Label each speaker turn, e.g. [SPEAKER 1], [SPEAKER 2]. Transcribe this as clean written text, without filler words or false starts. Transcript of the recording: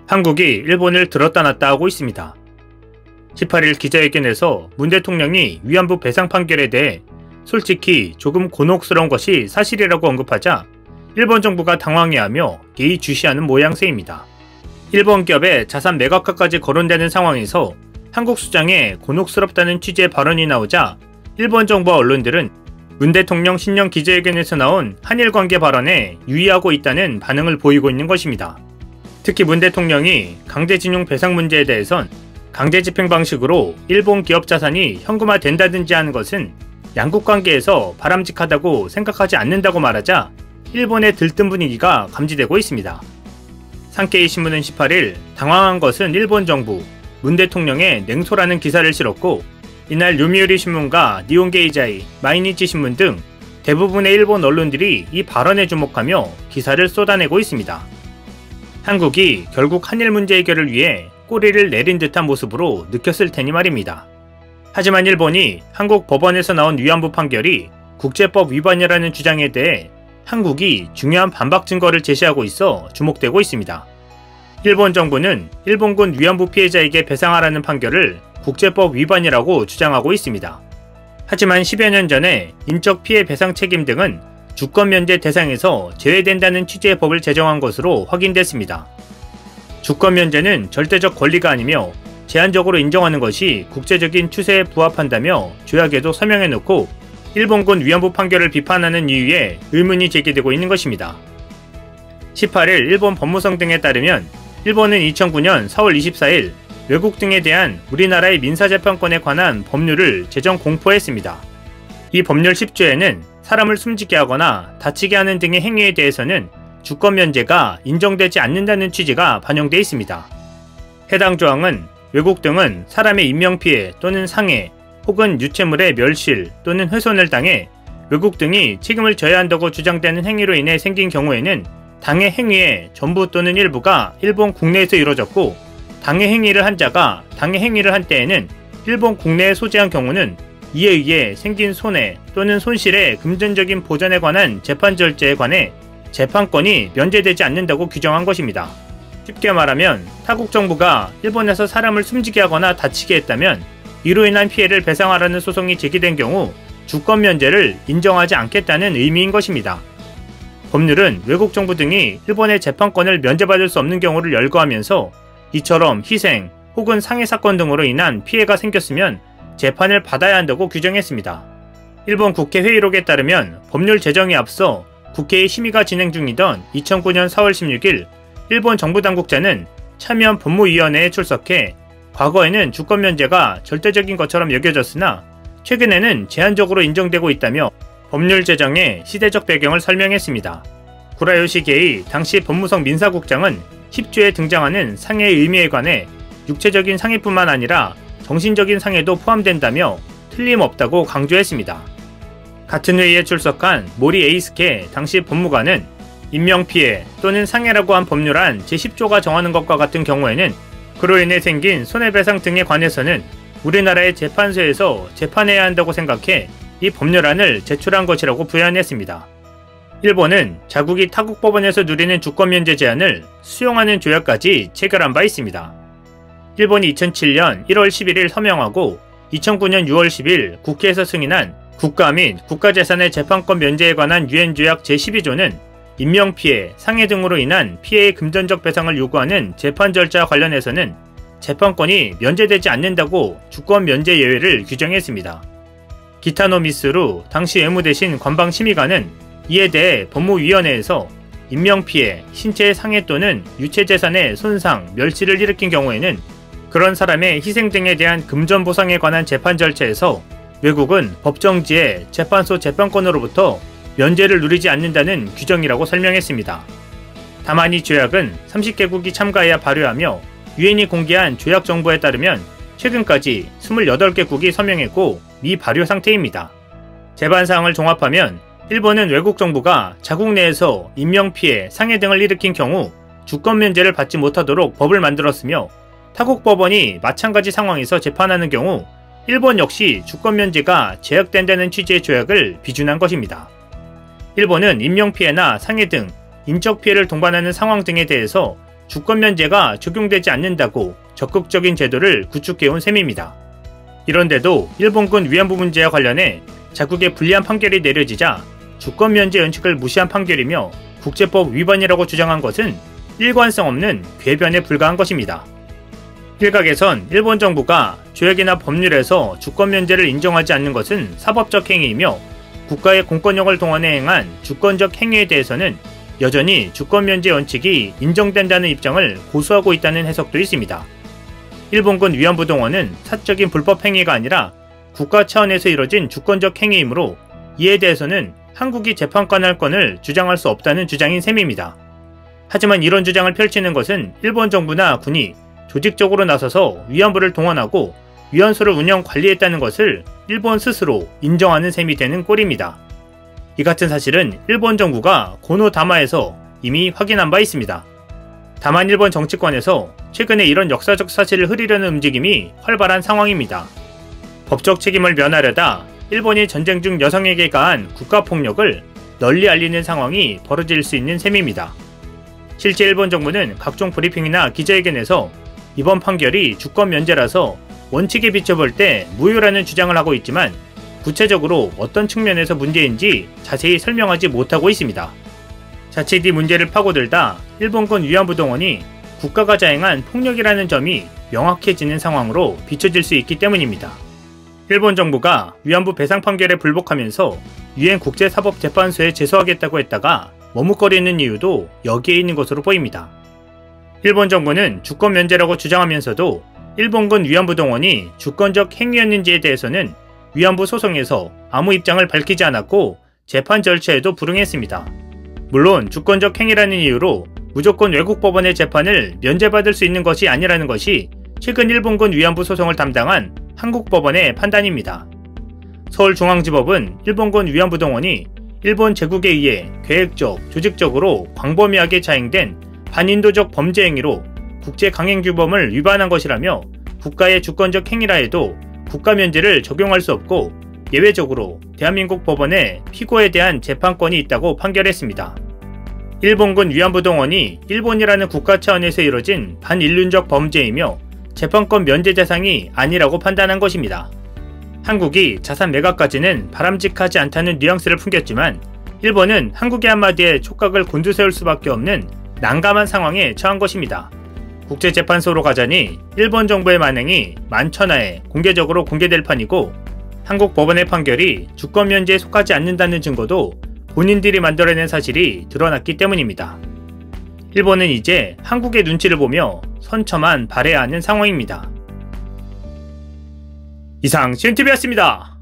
[SPEAKER 1] 한국이 일본을 들었다 놨다 하고 있습니다. 18일 기자회견에서 문 대통령이 위안부 배상 판결에 대해 솔직히 조금 곤혹스러운 것이 사실이라고 언급하자 일본 정부가 당황해하며 예의주시하는 모양새입니다. 일본 기업의 자산 매각화까지 거론되는 상황에서 한국 수장에 곤혹스럽다는 취지의 발언이 나오자 일본 정부와 언론들은 문 대통령 신년 기자회견에서 나온 한일 관계 발언에 유의하고 있다는 반응을 보이고 있는 것입니다. 특히 문 대통령이 강제징용 배상 문제에 대해선 강제집행 방식으로 일본 기업 자산이 현금화된다든지 하는 것은 양국 관계에서 바람직하다고 생각하지 않는다고 말하자 일본의 들뜬 분위기가 감지되고 있습니다. 산케이 신문은 18일 당황한 것은 일본 정부, 문 대통령의 냉소라는 기사를 실었고 이날 요미우리 신문과 니혼게이자이, 마이니치 신문 등 대부분의 일본 언론들이 이 발언에 주목하며 기사를 쏟아내고 있습니다. 한국이 결국 한일 문제 해결을 위해 꼬리를 내린 듯한 모습으로 느꼈을 테니 말입니다. 하지만 일본이 한국 법원에서 나온 위안부 판결이 국제법 위반이라는 주장에 대해 한국이 중요한 반박 증거를 제시하고 있어 주목되고 있습니다. 일본 정부는 일본군 위안부 피해자에게 배상하라는 판결을 국제법 위반이라고 주장하고 있습니다. 하지만 10여 년 전에 인적 피해 배상 책임 등은 주권 면제 대상에서 제외된다는 취지의 법을 제정한 것으로 확인됐습니다. 주권 면제는 절대적 권리가 아니며 제한적으로 인정하는 것이 국제적인 추세에 부합한다며 조약에도 서명해놓고 일본군 위안부 판결을 비판하는 이유에 의문이 제기되고 있는 것입니다. 18일 일본 법무성 등에 따르면 일본은 2009년 4월 24일 외국 등에 대한 우리나라의 민사재판권에 관한 법률을 제정 공포했습니다. 이 법률 10조에는 사람을 숨지게 하거나 다치게 하는 등의 행위에 대해서는 주권 면제가 인정되지 않는다는 취지가 반영되어 있습니다. 해당 조항은 외국 등은 사람의 인명피해 또는 상해 혹은 유체물의 멸실 또는 훼손을 당해 외국 등이 책임을 져야 한다고 주장되는 행위로 인해 생긴 경우에는 당해 행위의 전부 또는 일부가 일본 국내에서 이루어졌고 당해 행위를 한 자가 당해 행위를 한 때에는 일본 국내에 소재한 경우는 이에 의해 생긴 손해 또는 손실의 금전적인 보전에 관한 재판 절차에 관해 재판권이 면제되지 않는다고 규정한 것입니다. 쉽게 말하면 타국 정부가 일본에서 사람을 숨지게 하거나 다치게 했다면 이로 인한 피해를 배상하라는 소송이 제기된 경우 주권 면제를 인정하지 않겠다는 의미인 것입니다. 법률은 외국 정부 등이 일본의 재판권을 면제받을 수 없는 경우를 열거하면서 이처럼 희생 혹은 상해 사건 등으로 인한 피해가 생겼으면 재판을 받아야 한다고 규정했습니다. 일본 국회 회의록에 따르면 법률 제정에 앞서 국회의 심의가 진행 중이던 2009년 4월 16일 일본 정부 당국자는 참여한 법무위원회에 출석해 과거에는 주권 면제가 절대적인 것처럼 여겨졌으나 최근에는 제한적으로 인정되고 있다며 법률 제정의 시대적 배경을 설명했습니다. 구라요시 게이 당시 법무성 민사국장은 10조에 등장하는 상해의 의미에 관해 육체적인 상해뿐만 아니라 정신적인 상해도 포함된다며 틀림없다고 강조했습니다. 같은 회의에 출석한 모리 에이스케 당시 법무관은 인명피해 또는 상해라고 한 법률안 제10조가 정하는 것과 같은 경우에는 그로 인해 생긴 손해배상 등에 관해서는 우리나라의 재판소에서 재판해야 한다고 생각해 이 법률안을 제출한 것이라고 부연했습니다. 일본은 자국이 타국 법원에서 누리는 주권 면제 제한을 수용하는 조약까지 체결한 바 있습니다. 일본이 2007년 1월 11일 서명하고 2009년 6월 10일 국회에서 승인한 국가 및 국가재산의 재판권 면제에 관한 유엔 조약 제12조는 인명피해, 상해 등으로 인한 피해의 금전적 배상을 요구하는 재판 절차와 관련해서는 재판권이 면제되지 않는다고 주권 면제 예외를 규정했습니다. 기타노 미스루 당시 외무대신 관방심의관은 이에 대해 법무위원회에서 인명피해, 신체의 상해 또는 유체재산의 손상, 멸실을 일으킨 경우에는 그런 사람의 희생 등에 대한 금전보상에 관한 재판 절차에서 외국은 법정지의 재판소 재판권으로부터 면제를 누리지 않는다는 규정이라고 설명했습니다. 다만 이 조약은 30개국이 참가해야 발효하며 유엔이 공개한 조약 정보에 따르면 최근까지 28개국이 서명했고 미발효 상태입니다. 재반 사항을 종합하면 일본은 외국 정부가 자국 내에서 인명피해, 상해 등을 일으킨 경우 주권 면제를 받지 못하도록 법을 만들었으며 타국 법원이 마찬가지 상황에서 재판하는 경우 일본 역시 주권 면제가 제약된다는 취지의 조약을 비준한 것입니다. 일본은 인명피해나 상해 등 인적 피해를 동반하는 상황 등에 대해서 주권 면제가 적용되지 않는다고 적극적인 제도를 구축해온 셈입니다. 이런데도 일본군 위안부 문제와 관련해 자국에 불리한 판결이 내려지자 주권 면제 원칙을 무시한 판결이며 국제법 위반이라고 주장한 것은 일관성 없는 궤변에 불과한 것입니다. 일각에선 일본 정부가 조약이나 법률에서 주권 면제를 인정하지 않는 것은 사법적 행위이며 국가의 공권력을 동원해 행한 주권적 행위에 대해서는 여전히 주권 면제 원칙이 인정된다는 입장을 고수하고 있다는 해석도 있습니다. 일본군 위안부 동원은 사적인 불법 행위가 아니라 국가 차원에서 이뤄진 주권적 행위이므로 이에 대해서는 한국이 재판관할 건을 주장할 수 없다는 주장인 셈입니다. 하지만 이런 주장을 펼치는 것은 일본 정부나 군이 조직적으로 나서서 위안부를 동원하고 위안소를 운영 관리했다는 것을 일본 스스로 인정하는 셈이 되는 꼴입니다. 이 같은 사실은 일본 정부가 고노다마에서 이미 확인한 바 있습니다. 다만 일본 정치권에서 최근에 이런 역사적 사실을 흐리려는 움직임이 활발한 상황입니다. 법적 책임을 면하려다 일본이 전쟁 중 여성에게 가한 국가폭력을 널리 알리는 상황이 벌어질 수 있는 셈입니다. 실제 일본 정부는 각종 브리핑이나 기자회견에서 이번 판결이 주권 면제라서 원칙에 비춰볼 때 무효라는 주장을 하고 있지만 구체적으로 어떤 측면에서 문제인지 자세히 설명하지 못하고 있습니다. 자칫 이 문제를 파고들다 일본군 위안부 동원이 국가가 자행한 폭력이라는 점이 명확해지는 상황으로 비춰질 수 있기 때문입니다. 일본 정부가 위안부 배상 판결에 불복하면서 유엔 국제사법재판소에 제소하겠다고 했다가 머뭇거리는 이유도 여기에 있는 것으로 보입니다. 일본 정부는 주권 면제라고 주장하면서도 일본군 위안부 동원이 주권적 행위였는지에 대해서는 위안부 소송에서 아무 입장을 밝히지 않았고 재판 절차에도 불응했습니다. 물론 주권적 행위라는 이유로 무조건 외국 법원의 재판을 면제받을 수 있는 것이 아니라는 것이 최근 일본군 위안부 소송을 담당한 한국 법원의 판단입니다. 서울중앙지법은 일본군 위안부 동원이 일본 제국에 의해 계획적, 조직적으로 광범위하게 자행된 반인도적 범죄 행위로 국제강행규범을 위반한 것이라며 국가의 주권적 행위라 해도 국가 면제를 적용할 수 없고 예외적으로 대한민국 법원에 피고에 대한 재판권이 있다고 판결했습니다. 일본군 위안부 동원이 일본이라는 국가 차원에서 이뤄진 반인륜적 범죄이며 재판권 면제 대상이 아니라고 판단한 것입니다. 한국이 자산 매각까지는 바람직하지 않다는 뉘앙스를 풍겼지만 일본은 한국의 한마디에 촉각을 곤두세울 수밖에 없는 난감한 상황에 처한 것입니다. 국제재판소로 가자니 일본 정부의 만행이 만천하에 공개적으로 공개될 판이고 한국 법원의 판결이 주권 면제에 속하지 않는다는 증거도 본인들이 만들어낸 사실이 드러났기 때문입니다. 일본은 이제 한국의 눈치를 보며 선처만 바라야 하는 상황입니다. 이상 CNTV였습니다.